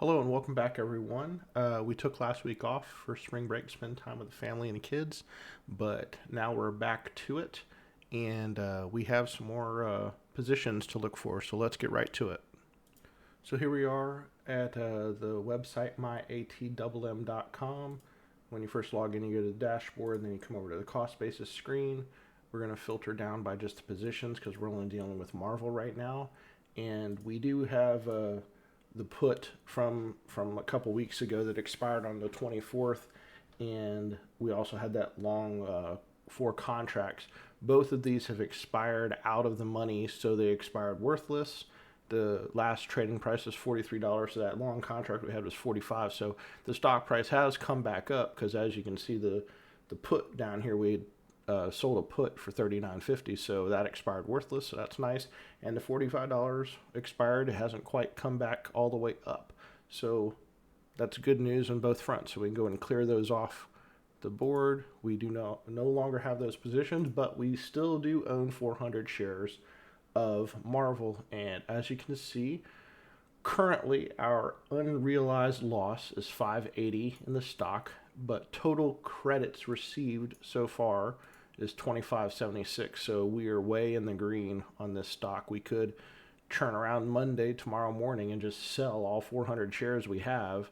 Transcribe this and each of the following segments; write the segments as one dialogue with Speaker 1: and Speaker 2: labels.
Speaker 1: Hello and welcome back, everyone. We took last week off for spring break, spend time with the family and the kids, but now we're back to it, and we have some more positions to look for. So let's get right to it. So here we are at the website myatmm.com. When you first log in, you go to the dashboard, and then you come over to the cost basis screen. We're going to filter down by just the positions because we're only dealing with Marvell right now, and we do have the put from a couple weeks ago that expired on the 24th, and we also had that long 4 contracts. Both of these have expired out of the money, so they expired worthless. The last trading price was $43, so that long contract we had was 45. So the stock price has come back up because, as you can see, the put down here, we sold a put for $39.50, so that expired worthless, so that's nice. And the $45 expired. It hasn't quite come back all the way up, so that's good news on both fronts. So we can go and clear those off the board. We do no longer have those positions, but we still do own 400 shares of Marvell, and as you can see, currently our unrealized loss is 580 in the stock, but total credits received so far is 2576. So we are way in the green on this stock. We could turn around Monday, tomorrow morning, and just sell all 400 shares we have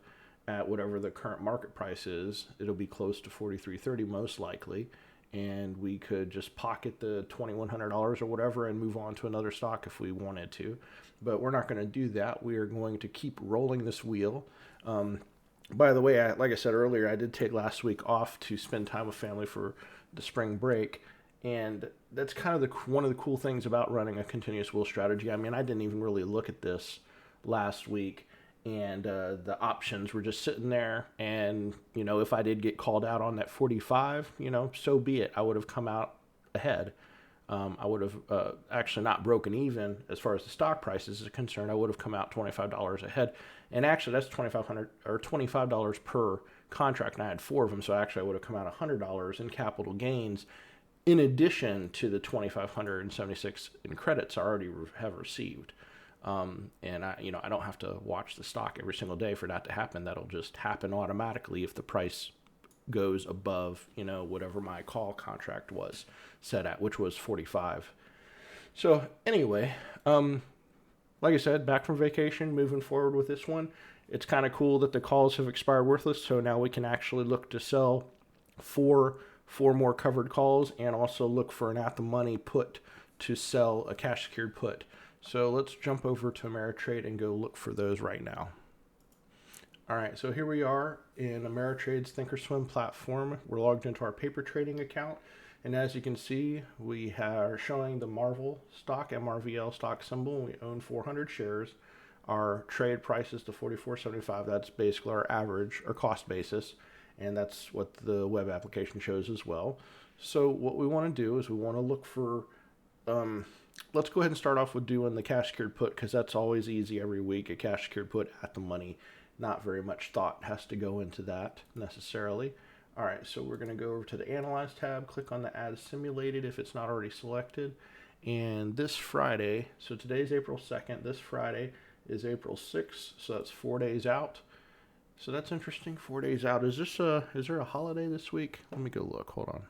Speaker 1: at whatever the current market price is. It'll be close to 43.30 most likely, and we could just pocket the $2,100 or whatever and move on to another stock if we wanted to. But we're not going to do that. We are going to keep rolling this wheel. By the way, like I said earlier, I did take last week off to spend time with family for the spring break, and that's kind of one of the cool things about running a continuous wheel strategy. I mean, I didn't even really look at this last week, and the options were just sitting there, and if I did get called out on that 45, so be it. I would have come out ahead. I would have actually not broken even as far as the stock prices is concerned. I would have come out $25 ahead, and actually that's $25 per contract, and I had 4 of them, so actually I would have come out $100 in capital gains, in addition to the 2,576 in credits I already have received. And I don't have to watch the stock every single day for that to happen. That'll just happen automatically if the price goes above, whatever my call contract was set at, which was 45. So anyway, like I said, back from vacation, moving forward with this one. It's kind of cool that the calls have expired worthless, so now we can actually look to sell four more covered calls and also look for an at-the-money put to sell a cash-secured put. So let's jump over to Ameritrade and go look for those right now. All right, so here we are in Ameritrade's Thinkorswim platform. We're logged into our paper trading account, and as you can see, we are showing the Marvell stock, MRVL stock symbol. We own 400 shares. Our trade price is to $44.75. That's basically our average or cost basis, and that's what the web application shows as well. So what we want to do is we want to look for let's go ahead and start off with doing the cash secured put, because that's always easy every week. A cash secured put at the money. Not very much thought has to go into that necessarily. All right, so we're going to go over to the Analyze tab, click on the Add Simulated if it's not already selected. And this Friday, so today's April 2nd, this Friday is April 6th, so that's 4 days out. So that's interesting, 4 days out. Is there a holiday this week? Let me go look, hold on.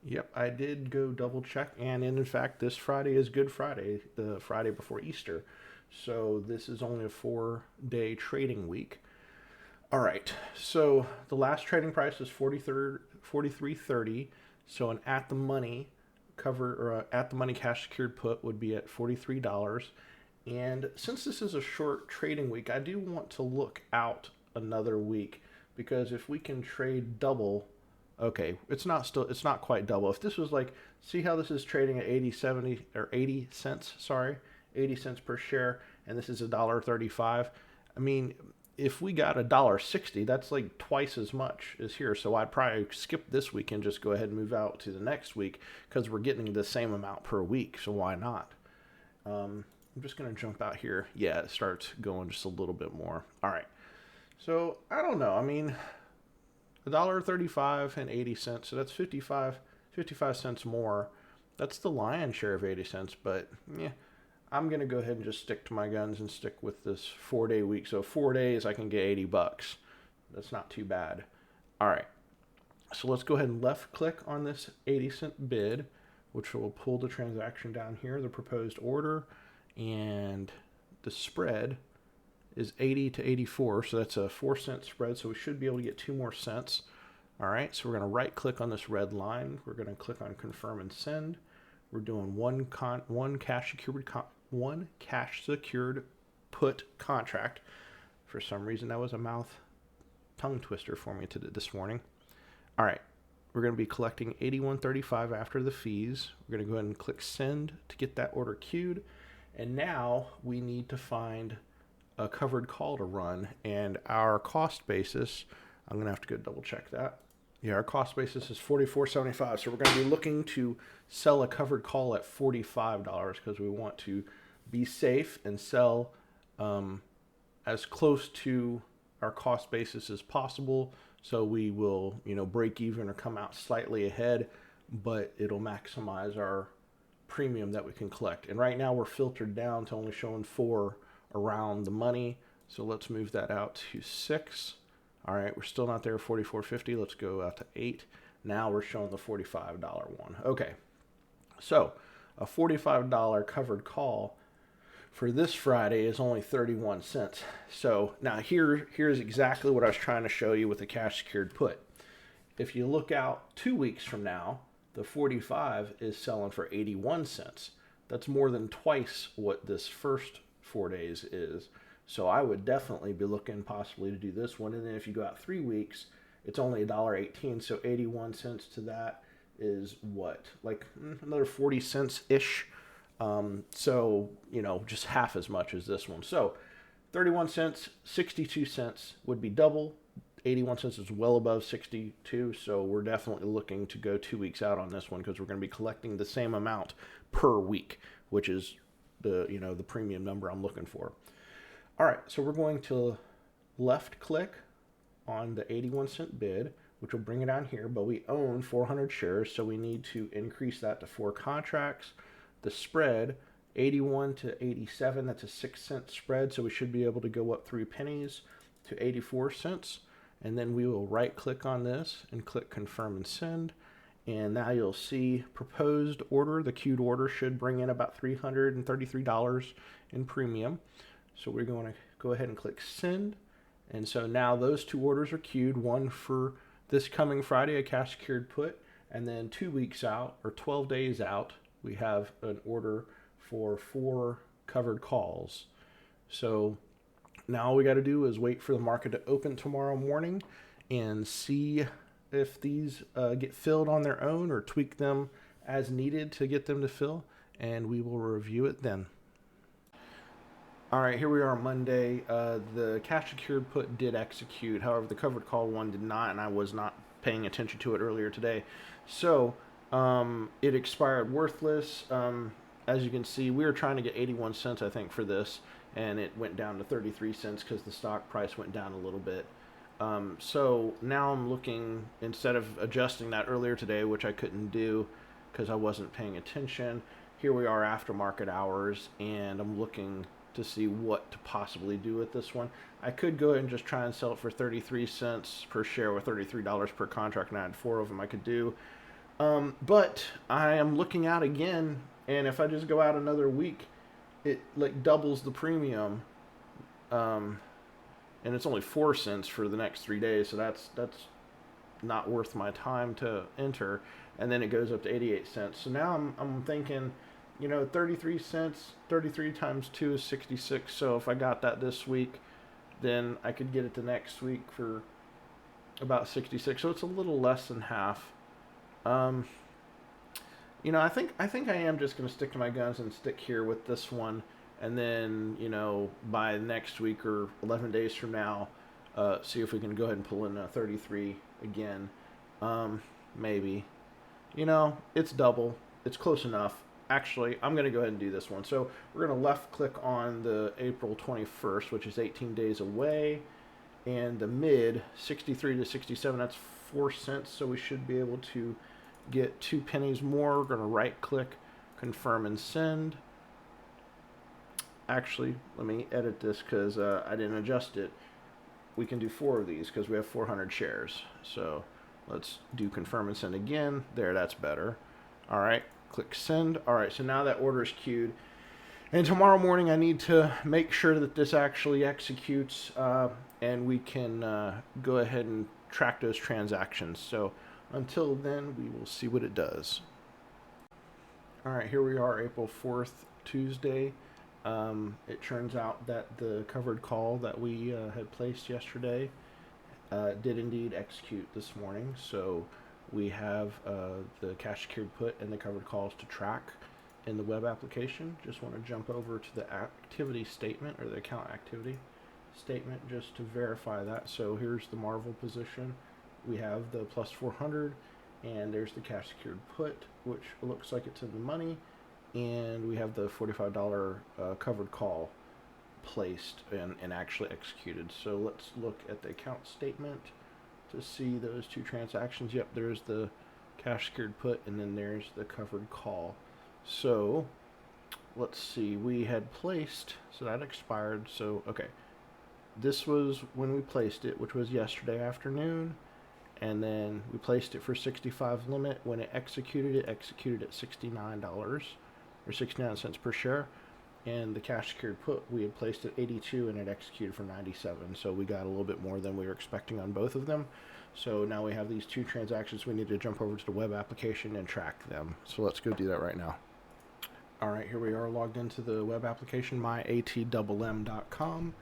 Speaker 1: Yep, I did go double check, and in fact, this Friday is Good Friday, the Friday before Easter. So this is only a 4-day trading week. All right, so the last trading price is $43.30. So an at-the-money at-the-money cash secured put would be at $43. And since this is a short trading week, I do want to look out another week, because if we can trade double. Okay, it's not quite double. If this was like, see how this is trading at 80 cents per share, and this is $1.35. I mean, if we got $1.60, that's like twice as much as here. So I'd probably skip this week and just go ahead and move out to the next week, because we're getting the same amount per week. So why not? I'm just gonna jump out here. Yeah, it starts going just a little bit more. All right. So I don't know. I mean, $1.35 and 80 cents, so that's 55 cents more. That's the lion's share of 80 cents, but yeah, I'm going to go ahead and just stick to my guns and stick with this 4-day week. So 4 days, I can get $80. That's not too bad. All right. So let's go ahead and left click on this 80-cent bid, which will pull the transaction down here, the proposed order, and the spread is 80 to 84. So that's a 4-cent spread. So we should be able to get 2 more cents. All right. So we're going to right click on this red line. We're going to click on confirm and send. We're doing one cash secured put contract. For some reason, that was a tongue twister for me this morning. All right, we're going to be collecting $81.35 after the fees. We're going to go ahead and click send to get that order queued. And now we need to find a covered call to run, and our cost basis, I'm going to have to go double check that. Yeah, our cost basis is $44.75. So we're going to be looking to sell a covered call at $45 because we want to be safe and sell as close to our cost basis as possible. So we will, break even or come out slightly ahead, but it'll maximize our premium that we can collect. And right now we're filtered down to only showing 4 around the money. So let's move that out to 6. All right, we're still not there, $44.50. Let's go out to 8. Now we're showing the $45 one. Okay, so a $45 covered call for this Friday is only 31 cents. So now here's exactly what I was trying to show you with the cash secured put. If you look out 2 weeks from now, the 45 is selling for 81 cents. That's more than twice what this first 4 days is. So I would definitely be looking possibly to do this one. And then if you go out 3 weeks, it's only $1.18. So 81 cents to that is what? Like another 40 cents-ish. So, just half as much as this one. So 31 cents, 62 cents would be double. 81 cents is well above 62. So we're definitely looking to go 2 weeks out on this one because we're going to be collecting the same amount per week, which is the premium number I'm looking for. All right, so we're going to left click on the 81 cent bid, which will bring it down here, but we own 400 shares, so we need to increase that to 4 contracts. The spread, 81 to 87, that's a 6-cent spread, so we should be able to go up 3 pennies to 84 cents. And then we will right click on this and click confirm and send. And now you'll see proposed order. The queued order should bring in about $333 in premium. So we're going to go ahead and click send. And so now those 2 orders are queued, one for this coming Friday, a cash secured put, and then 2 weeks out or 12 days out, we have an order for 4 covered calls. So now all we got to do is wait for the market to open tomorrow morning and see if these get filled on their own or tweak them as needed to get them to fill, and we will review it then. All right, here we are on Monday. The cash secured put did execute. However, the covered call one did not, and I was not paying attention to it earlier today. So it expired worthless. As you can see, we were trying to get 81 cents, I think, for this, and it went down to 33 cents because the stock price went down a little bit. So now I'm looking, instead of adjusting that earlier today, which I couldn't do because I wasn't paying attention, here we are after market hours, and I'm looking to see what to possibly do with this one. I could go ahead and just try and sell it for 33 cents per share or $33 per contract, and I had 4 of them I could do. But I am looking out again, and if I just go out another week, it like doubles the premium. And it's only 4 cents for the next 3 days, so that's not worth my time to enter. And then it goes up to 88 cents. So now I'm thinking, 33 cents, 33 times 2 is 66. So if I got that this week, then I could get it the next week for about 66. So it's a little less than half. I think I am just going to stick to my guns and stick here with this one. And then, by next week or 11 days from now, see if we can go ahead and pull in a 33 again. Maybe. It's double. It's close enough. Actually, I'm going to go ahead and do this one. So we're going to left click on the April 21st, which is 18 days away. And the mid, 63 to 67, that's 4 cents. So we should be able to get 2 pennies more. We're going to right click, confirm and send. actually, let me edit this because I didn't adjust it. We can do 4 of these because we have 400 shares. So let's do confirm and send again. There, that's better. All right, click send. All right, so now that order is queued. And tomorrow morning I need to make sure that this actually executes and we can go ahead and track those transactions. So until then, we will see what it does. All right, here we are, April 4th, Tuesday. It turns out that the covered call that we had placed yesterday did indeed execute this morning. So we have the cash secured put and the covered calls to track in the web application. Just want to jump over to the activity statement or the account activity statement just to verify that. So here's the Marvell position. We have the plus 400 and there's the cash secured put, which looks like it's in the money, and we have the $45 covered call placed and actually executed. So let's look at the account statement to see those 2 transactions. Yep, there's the cash secured put and then there's the covered call. So let's see, we had placed, so that expired. So okay, this was when we placed it, which was yesterday afternoon, and then we placed it for 65 limit. When it executed at $69 or 69 cents per share, and the cash secured put we had placed at 82 and it executed for 97. So we got a little bit more than we were expecting on both of them. So now we have these 2 transactions. We need to jump over to the web application and track them. So let's go do that right now. All right, here we are logged into the web application, myatmm.com.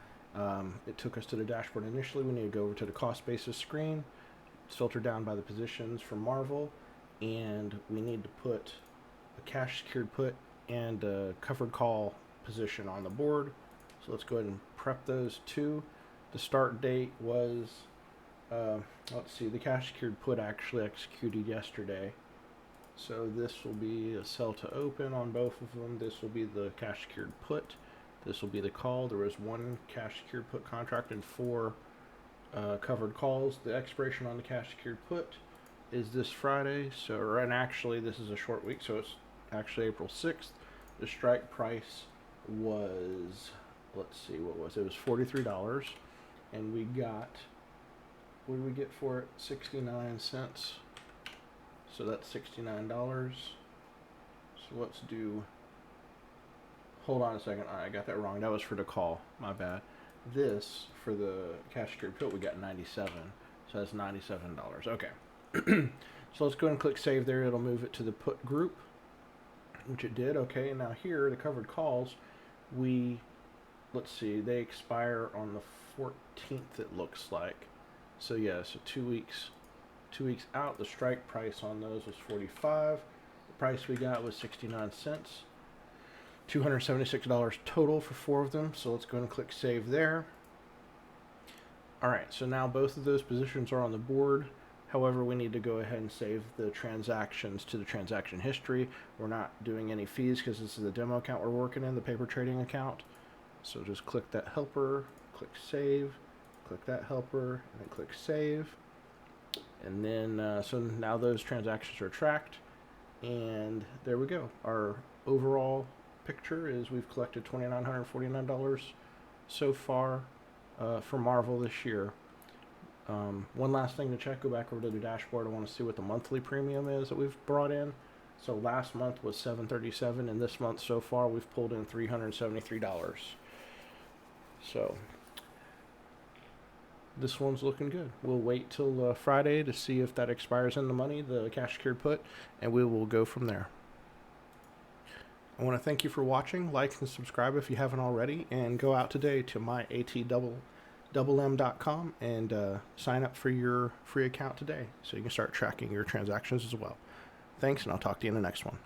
Speaker 1: It took us to the dashboard initially. We need to go over to the cost basis screen. It's filtered down by the positions from Marvell, and we need to put a cash secured put and a covered call position on the board. So let's go ahead and prep those 2. The start date was, let's see, the cash secured put actually executed yesterday. So this will be a sell to open on both of them. This will be the cash secured put. This will be the call. There was 1 cash secured put contract and 4 covered calls. The expiration on the cash secured put is this Friday. So, and actually this is a short week, so it's actually April 6th. The strike price was, let's see, what was it? It was $43, and we got, what did we get for it? 69 cents. So that's $69. So let's do, hold on a second. All right, I got that wrong. That was for the call. My bad. This, for the cash secured put, we got 97. So that's $97. Okay. So let's go ahead and click save there. It'll move it to the put group, which it did. Okay, and now here, the covered calls, let's see, they expire on the 14th, it looks like. So yeah, so 2 weeks out. The strike price on those was 45. The price we got was 69 cents. $276 total for 4 of them. So let's go ahead and click save there. All right, so now both of those positions are on the board. However, we need to go ahead and save the transactions to the transaction history. We're not doing any fees because this is the demo account we're working in, the paper trading account. So just click that helper, click save, click that helper, and then click save. And then, so now those transactions are tracked. And there we go. Our overall picture is we've collected $2,949 so far for Marvell this year. One last thing to check, go back over to the dashboard. I want to see what the monthly premium is that we've brought in. So last month was $737, and this month so far we've pulled in $373. So this one's looking good. We'll wait till Friday to see if that expires in the money, the cash secured put, and we will go from there. I want to thank you for watching. Like and subscribe if you haven't already, and go out today to myatmm.com and sign up for your free account today so you can start tracking your transactions as well. Thanks, and I'll talk to you in the next one.